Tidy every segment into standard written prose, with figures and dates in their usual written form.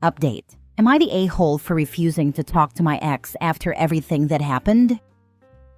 Update. Am I the a-hole for refusing to talk to my ex after everything that happened?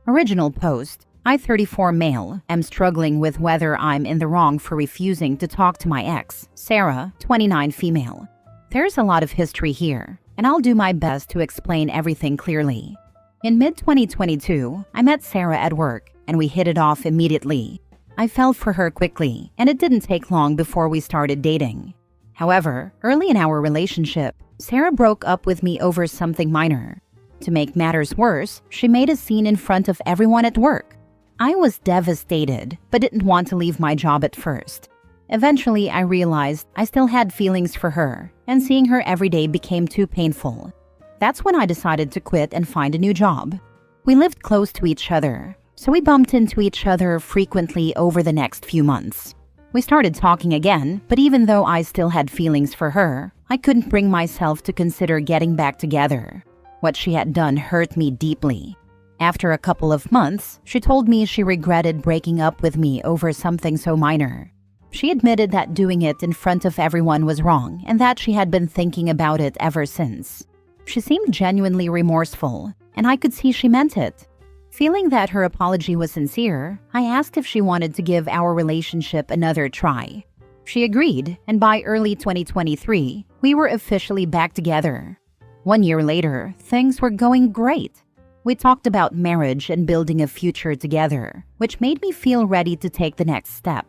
Original post. I, 34 male, am struggling with whether I'm in the wrong for refusing to talk to my ex. Sarah, 29 female. There's a lot of history here, and I'll do my best to explain everything clearly. In mid-2022, I met Sarah at work, and we hit it off immediately. I fell for her quickly, and it didn't take long before we started dating. However, early in our relationship, Sarah broke up with me over something minor. To make matters worse, she made a scene in front of everyone at work. I was devastated, but didn't want to leave my job at first. Eventually, I realized I still had feelings for her, and seeing her every day became too painful. That's when I decided to quit and find a new job. We lived close to each other, so we bumped into each other frequently over the next few months. We started talking again, but even though I still had feelings for her, I couldn't bring myself to consider getting back together. What she had done hurt me deeply. After a couple of months, she told me she regretted breaking up with me over something so minor. She admitted that doing it in front of everyone was wrong and that she had been thinking about it ever since. She seemed genuinely remorseful, and I could see she meant it. Feeling that her apology was sincere, I asked if she wanted to give our relationship another try. She agreed, and by early 2023, we were officially back together. 1 year later, things were going great. We talked about marriage and building a future together, which made me feel ready to take the next step.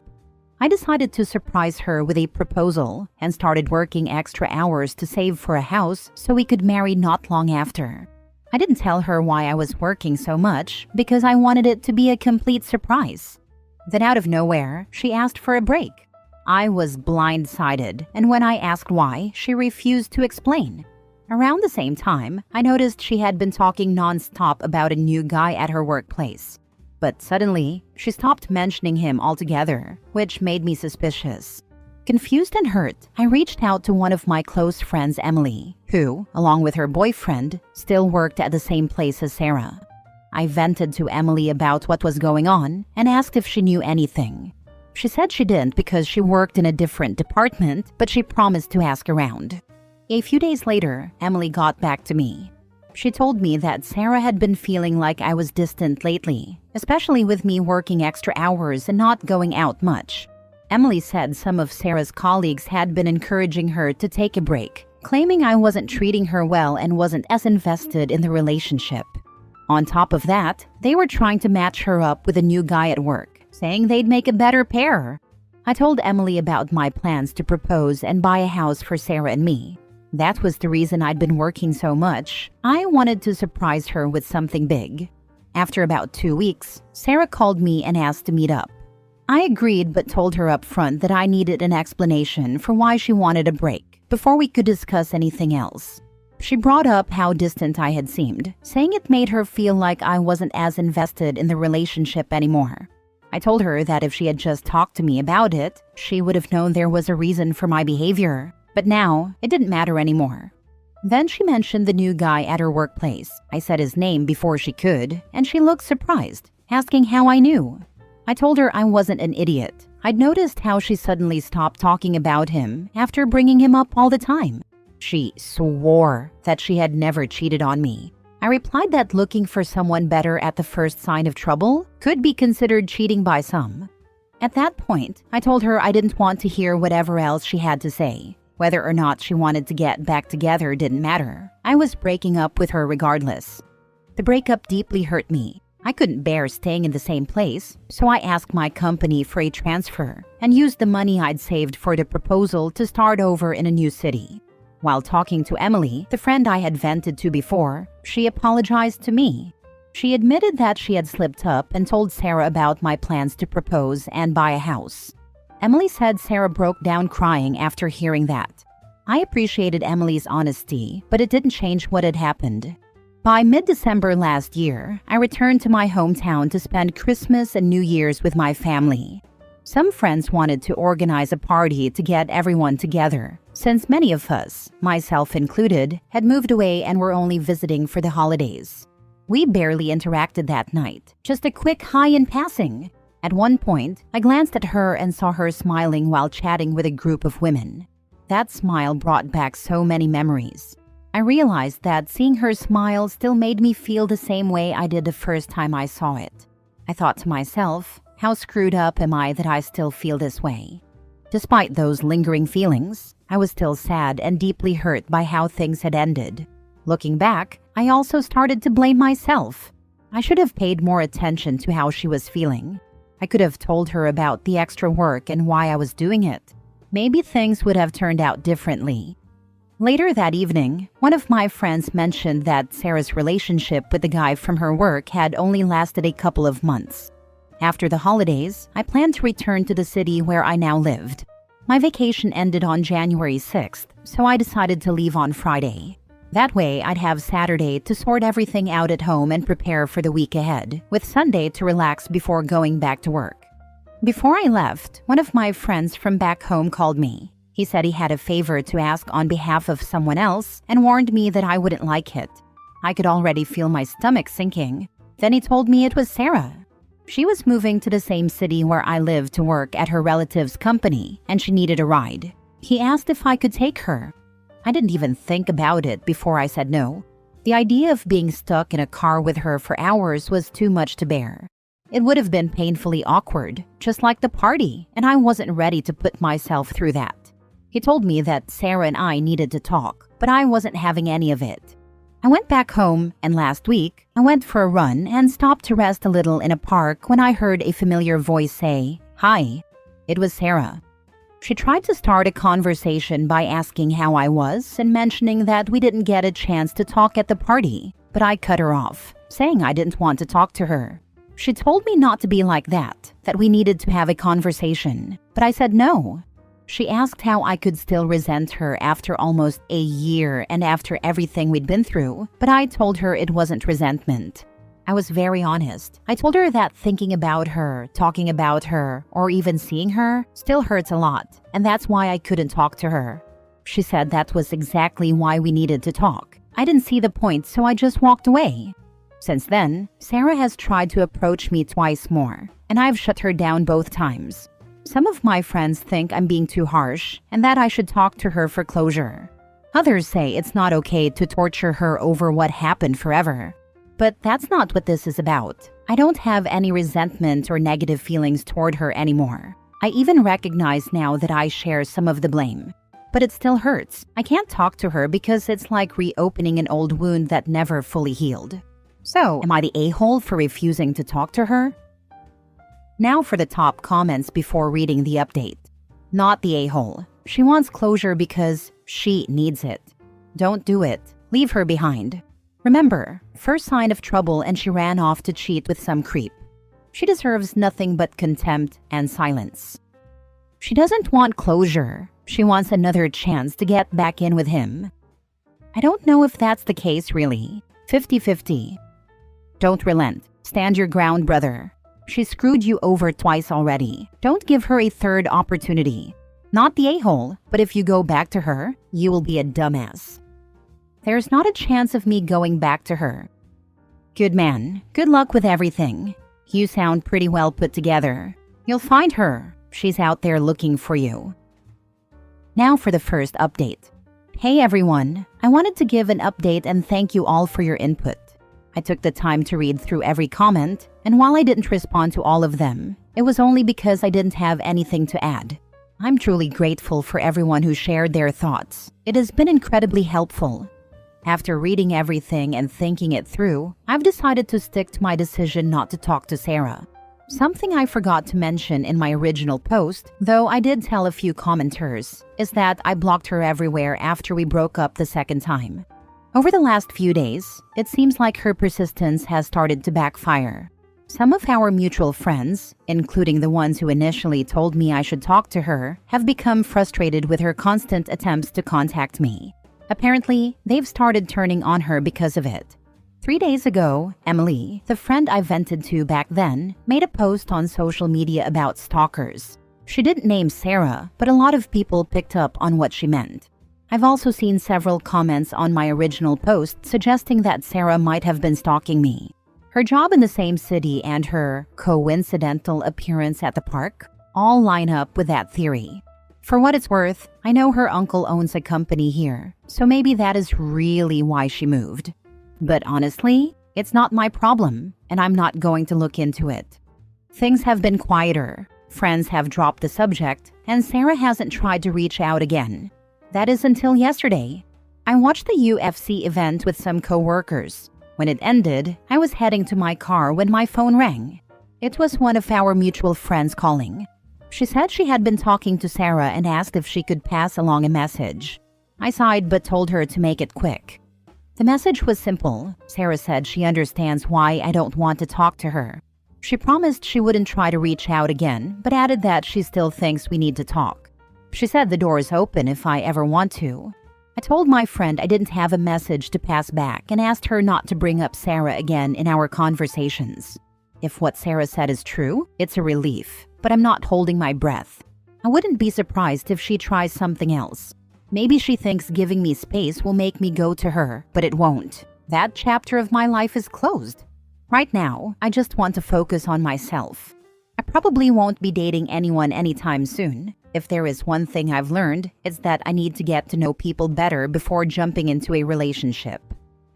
I decided to surprise her with a proposal and started working extra hours to save for a house so we could marry not long after. I didn't tell her why I was working so much because I wanted it to be a complete surprise. Then out of nowhere, she asked for a break. I was blindsided, and when I asked why, she refused to explain. Around the same time, I noticed she had been talking non-stop about a new guy at her workplace. But suddenly, she stopped mentioning him altogether, which made me suspicious. Confused and hurt, I reached out to one of my close friends, Emily, who, along with her boyfriend, still worked at the same place as Sarah. I vented to Emily about what was going on and asked if she knew anything. She said she didn't because she worked in a different department, but she promised to ask around. A few days later, Emily got back to me. She told me that Sarah had been feeling like I was distant lately, especially with me working extra hours and not going out much. Emily said some of Sarah's colleagues had been encouraging her to take a break, claiming I wasn't treating her well and wasn't as invested in the relationship. On top of that, they were trying to match her up with a new guy at work, saying they'd make a better pair. I told Emily about my plans to propose and buy a house for Sarah and me. That was the reason I'd been working so much. I wanted to surprise her with something big. After about 2 weeks, Sarah called me and asked to meet up. I agreed but told her up front that I needed an explanation for why she wanted a break before we could discuss anything else. She brought up how distant I had seemed, saying it made her feel like I wasn't as invested in the relationship anymore. I told her that if she had just talked to me about it, she would have known there was a reason for my behavior, but now it didn't matter anymore. Then she mentioned the new guy at her workplace. I said his name before she could, and she looked surprised, asking how I knew. I told her I wasn't an idiot. I'd noticed how she suddenly stopped talking about him after bringing him up all the time. She swore that she had never cheated on me. I replied that looking for someone better at the first sign of trouble could be considered cheating by some. At that point, I told her I didn't want to hear whatever else she had to say. Whether or not she wanted to get back together didn't matter. I was breaking up with her regardless. The breakup deeply hurt me. I couldn't bear staying in the same place, so I asked my company for a transfer and used the money I'd saved for the proposal to start over in a new city. While talking to Emily, the friend I had vented to before, she apologized to me. She admitted that she had slipped up and told Sarah about my plans to propose and buy a house. Emily said Sarah broke down crying after hearing that. I appreciated Emily's honesty, but it didn't change what had happened. By mid-December last year, I returned to my hometown to spend Christmas and New Year's with my family. Some friends wanted to organize a party to get everyone together, since many of us, myself included, had moved away and were only visiting for the holidays. We barely interacted that night, just a quick hi in passing. At one point, I glanced at her and saw her smiling while chatting with a group of women. That smile brought back so many memories. I realized that seeing her smile still made me feel the same way I did the first time I saw it. I thought to myself, how screwed up am I that I still feel this way? Despite those lingering feelings, I was still sad and deeply hurt by how things had ended. Looking back, I also started to blame myself. I should have paid more attention to how she was feeling. I could have told her about the extra work and why I was doing it. Maybe things would have turned out differently. Later that evening, one of my friends mentioned that Sarah's relationship with the guy from her work had only lasted a couple of months. After the holidays, I planned to return to the city where I now lived. My vacation ended on January 6th, so I decided to leave on Friday. That way, I'd have Saturday to sort everything out at home and prepare for the week ahead, with Sunday to relax before going back to work. Before I left, one of my friends from back home called me. He said he had a favor to ask on behalf of someone else and warned me that I wouldn't like it. I could already feel my stomach sinking. Then he told me it was Sarah. She was moving to the same city where I live to work at her relative's company, and she needed a ride. He asked if I could take her. I didn't even think about it before I said no. The idea of being stuck in a car with her for hours was too much to bear. It would have been painfully awkward, just like the party, and I wasn't ready to put myself through that. He told me that Sarah and I needed to talk, but I wasn't having any of it. I went back home, and last week, I went for a run and stopped to rest a little in a park when I heard a familiar voice say, "Hi." It was Sarah. She tried to start a conversation by asking how I was and mentioning that we didn't get a chance to talk at the party, but I cut her off, saying I didn't want to talk to her. She told me not to be like that we needed to have a conversation, but I said no. She asked how I could still resent her after almost a year and after everything we'd been through, but I told her it wasn't resentment. I was very honest. I told her that thinking about her, talking about her, or even seeing her still hurts a lot, and that's why I couldn't talk to her. She said that was exactly why we needed to talk. I didn't see the point, so I just walked away. Since then, Sarah has tried to approach me twice more, and I've shut her down both times. Some of my friends think I'm being too harsh and that I should talk to her for closure. Others say it's not okay to torture her over what happened forever. But that's not what this is about. I don't have any resentment or negative feelings toward her anymore. I even recognize now that I share some of the blame. But it still hurts. I can't talk to her because it's like reopening an old wound that never fully healed. So, am I the a-hole for refusing to talk to her? Now for the top comments before reading the update. Not the a-hole. She wants closure because she needs it. Don't do it. Leave her behind. Remember, first sign of trouble and she ran off to cheat with some creep. She deserves nothing but contempt and silence. She doesn't want closure. She wants another chance to get back in with him. I don't know if that's the case really. 50-50. Don't relent. Stand your ground, brother. She screwed you over twice already. Don't give her a third opportunity. Not the a-hole, but if you go back to her, you will be a dumbass. There's not a chance of me going back to her. Good man. Good luck with everything. You sound pretty well put together. You'll find her. She's out there looking for you. Now for the first update. Hey everyone. I wanted to give an update and thank you all for your input. I took the time to read through every comment, and while I didn't respond to all of them, it was only because I didn't have anything to add. I'm truly grateful for everyone who shared their thoughts. It has been incredibly helpful. After reading everything and thinking it through, I've decided to stick to my decision not to talk to Sarah. Something I forgot to mention in my original post, though I did tell a few commenters, is that I blocked her everywhere after we broke up the second time. Over the last few days, it seems like her persistence has started to backfire. Some of our mutual friends, including the ones who initially told me I should talk to her, have become frustrated with her constant attempts to contact me. Apparently, they've started turning on her because of it. 3 days ago, Emily, the friend I vented to back then, made a post on social media about stalkers. She didn't name Sarah, but a lot of people picked up on what she meant. I've also seen several comments on my original post suggesting that Sarah might have been stalking me. Her job in the same city and her coincidental appearance at the park all line up with that theory. For what it's worth, I know her uncle owns a company here, so maybe that is really why she moved. But honestly, it's not my problem, and I'm not going to look into it. Things have been quieter, friends have dropped the subject, and Sarah hasn't tried to reach out again. That is until yesterday. I watched the UFC event with some coworkers. When it ended, I was heading to my car when my phone rang. It was one of our mutual friends calling. She said she had been talking to Sarah and asked if she could pass along a message. I sighed but told her to make it quick. The message was simple. Sarah said she understands why I don't want to talk to her. She promised she wouldn't try to reach out again, but added that she still thinks we need to talk. She said the door is open if I ever want to. I told my friend I didn't have a message to pass back and asked her not to bring up Sarah again in our conversations. If what Sarah said is true, it's a relief, but I'm not holding my breath. I wouldn't be surprised if she tries something else. Maybe she thinks giving me space will make me go to her, but it won't. That chapter of my life is closed. Right now, I just want to focus on myself. I probably won't be dating anyone anytime soon. If there is one thing I've learned, it's that I need to get to know people better before jumping into a relationship.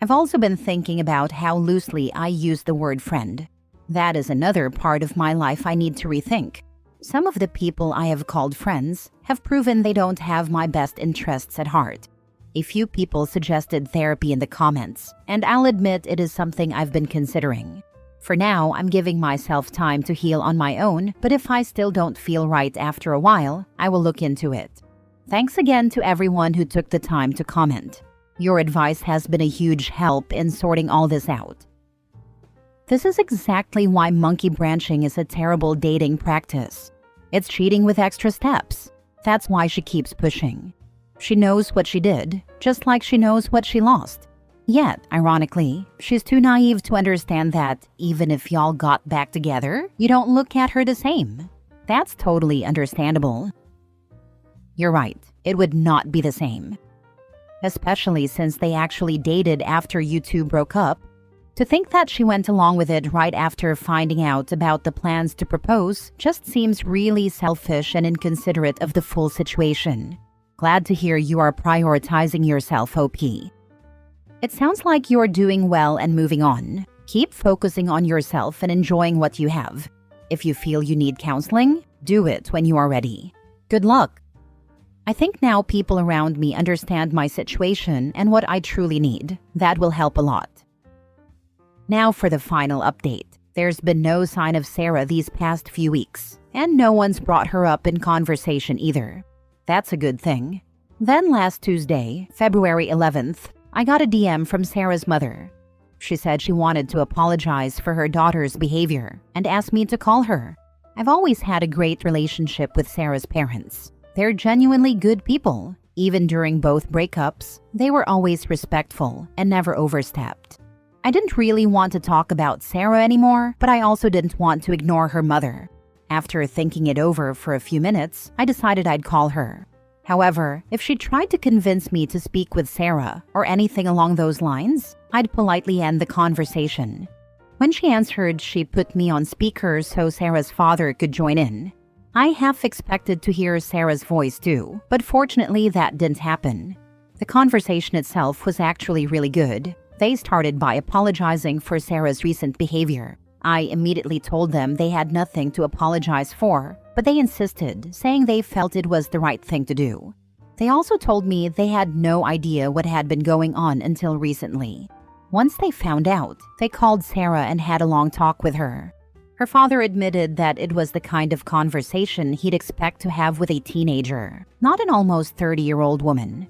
I've also been thinking about how loosely I use the word friend. That is another part of my life I need to rethink. Some of the people I have called friends have proven they don't have my best interests at heart. A few people suggested therapy in the comments, and I'll admit it is something I've been considering. For now, I'm giving myself time to heal on my own, but if I still don't feel right after a while, I will look into it. Thanks again to everyone who took the time to comment. Your advice has been a huge help in sorting all this out. This is exactly why monkey branching is a terrible dating practice. It's cheating with extra steps. That's why she keeps pushing. She knows what she did, just like she knows what she lost. Yet, ironically, she's too naive to understand that even if y'all got back together, you don't look at her the same. That's totally understandable. You're right, it would not be the same. Especially since they actually dated after you two broke up. To think that she went along with it right after finding out about the plans to propose just seems really selfish and inconsiderate of the full situation. Glad to hear you are prioritizing yourself, OP. It sounds like you're doing well and moving on. Keep focusing on yourself and enjoying what you have. If you feel you need counseling, do it when you are ready. Good luck. I think now people around me understand my situation and what I truly need. That will help a lot. Now for the final update. There's been no sign of Sarah these past few weeks, and no one's brought her up in conversation either. That's a good thing. Then last Tuesday, February 11th, I got a DM from Sarah's mother. She said she wanted to apologize for her daughter's behavior and asked me to call her. I've always had a great relationship with Sarah's parents. They're genuinely good people. Even during both breakups, they were always respectful and never overstepped. I didn't really want to talk about Sarah anymore, but I also didn't want to ignore her mother. After thinking it over for a few minutes, I decided I'd call her. However, if she tried to convince me to speak with Sarah or anything along those lines, I'd politely end the conversation. When she answered, she put me on speaker so Sarah's father could join in. I half expected to hear Sarah's voice too, but fortunately that didn't happen. The conversation itself was actually really good. They started by apologizing for Sarah's recent behavior. I immediately told them they had nothing to apologize for, but they insisted, saying they felt it was the right thing to do. They also told me they had no idea what had been going on until recently. Once they found out, they called Sarah and had a long talk with her. Her father admitted that it was the kind of conversation he'd expect to have with a teenager, not an almost 30-year-old woman.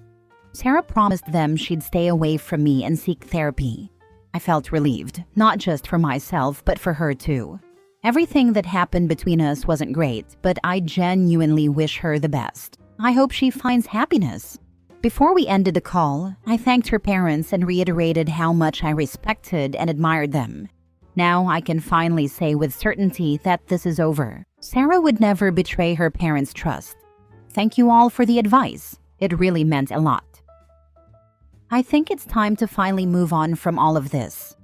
Sarah promised them she'd stay away from me and seek therapy. I felt relieved, not just for myself, but for her too. Everything that happened between us wasn't great, but I genuinely wish her the best. I hope she finds happiness. Before we ended the call, I thanked her parents and reiterated how much I respected and admired them. Now I can finally say with certainty that this is over. Sarah would never betray her parents' trust. Thank you all for the advice. It really meant a lot. I think it's time to finally move on from all of this.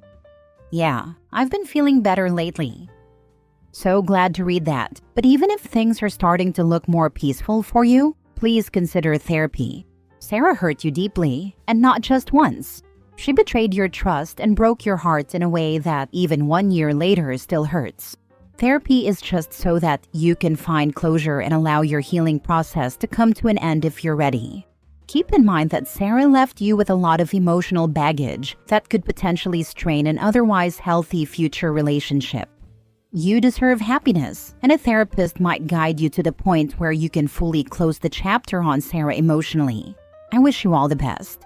Yeah, I've been feeling better lately. So glad to read that. But even if things are starting to look more peaceful for you, please consider therapy. Sarah hurt you deeply, and not just once. She betrayed your trust and broke your heart in a way that even 1 year later still hurts. Therapy is just so that you can find closure and allow your healing process to come to an end if you're ready. Keep in mind that Sarah left you with a lot of emotional baggage that could potentially strain an otherwise healthy future relationship. You deserve happiness, and a therapist might guide you to the point where you can fully close the chapter on Sarah emotionally. I wish you all the best.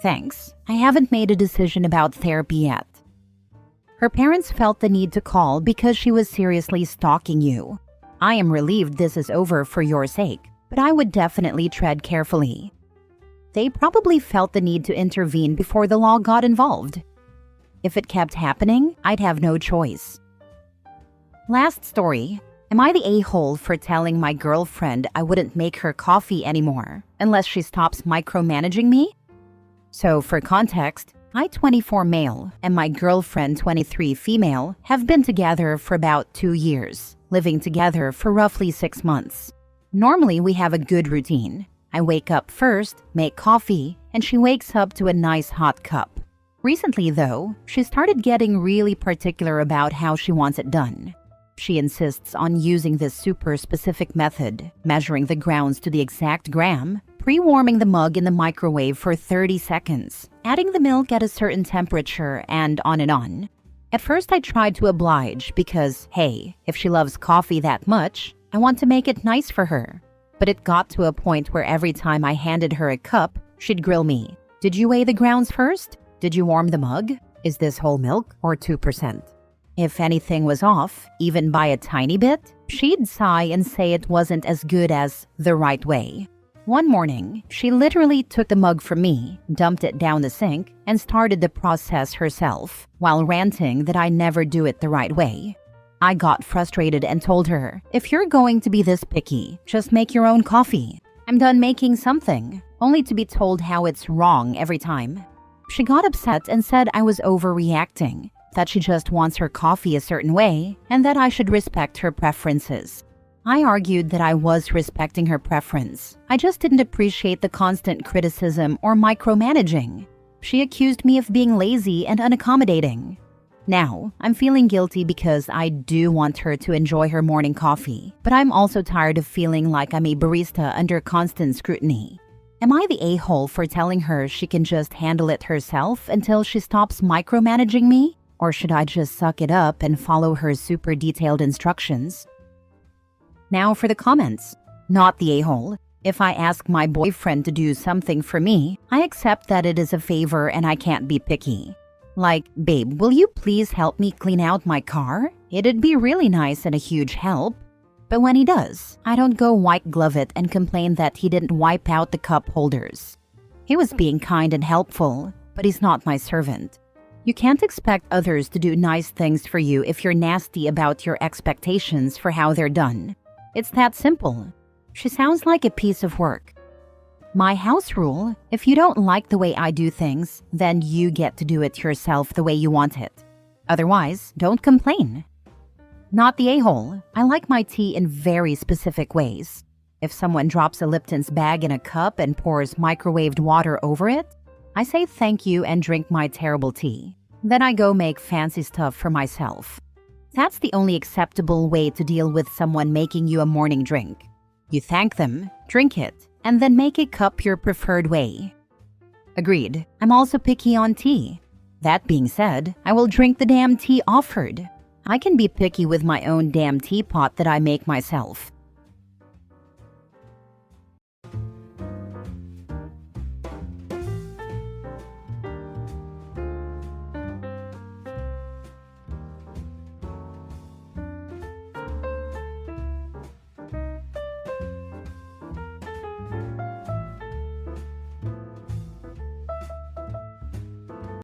Thanks. I haven't made a decision about therapy yet. Her parents felt the need to call because she was seriously stalking you. I am relieved this is over for your sake, but I would definitely tread carefully. They probably felt the need to intervene before the law got involved. If it kept happening, I'd have no choice. Last story. Am I the a-hole for telling my girlfriend I wouldn't make her coffee anymore unless she stops micromanaging me? So for context, I, 24 male, and my girlfriend, 23 female, have been together for about 2 years, living together for roughly 6 months. Normally, we have a good routine. I wake up first, make coffee, and she wakes up to a nice hot cup. Recently, though, she started getting really particular about how she wants it done. She insists on using this super specific method, measuring the grounds to the exact gram, pre-warming the mug in the microwave for 30 seconds, adding the milk at a certain temperature, and on and on. At first, I tried to oblige because, hey, if she loves coffee that much, I want to make it nice for her. But it got to a point where every time I handed her a cup, she'd grill me. Did you weigh the grounds first? Did you warm the mug? Is this whole milk or 2%? If anything was off, even by a tiny bit, she'd sigh and say it wasn't as good as the right way. One morning, she literally took the mug from me, dumped it down the sink, and started the process herself, while ranting that I never do it the right way. I got frustrated and told her, if you're going to be this picky, just make your own coffee. I'm done making something, only to be told how it's wrong every time. She got upset and said I was overreacting, that she just wants her coffee a certain way, and that I should respect her preferences. I argued that I was respecting her preference. I just didn't appreciate the constant criticism or micromanaging. She accused me of being lazy and unaccommodating. Now, I'm feeling guilty because I do want her to enjoy her morning coffee, but I'm also tired of feeling like I'm a barista under constant scrutiny. Am I the a-hole for telling her she can just handle it herself until she stops micromanaging me? Or should I just suck it up and follow her super detailed instructions? Now for the comments. Not the a-hole. If I ask my boyfriend to do something for me, I accept that it is a favor and I can't be picky. Like, babe, will you please help me clean out my car? It'd be really nice and a huge help. But when he does, I don't go white glove it and complain that he didn't wipe out the cup holders. He was being kind and helpful, but he's not my servant. You can't expect others to do nice things for you if you're nasty about your expectations for how they're done. It's that simple. She sounds like a piece of work. My house rule, if you don't like the way I do things, then you get to do it yourself the way you want it. Otherwise, don't complain. Not the a-hole. I like my tea in very specific ways. If someone drops a Lipton's bag in a cup and pours microwaved water over it, I say thank you and drink my terrible tea. Then I go make fancy stuff for myself. That's the only acceptable way to deal with someone making you a morning drink. You thank them, drink it, and then make a cup your preferred way. Agreed. I'm also picky on tea. That being said, I will drink the damn tea offered. I can be picky with my own damn teapot that I make myself.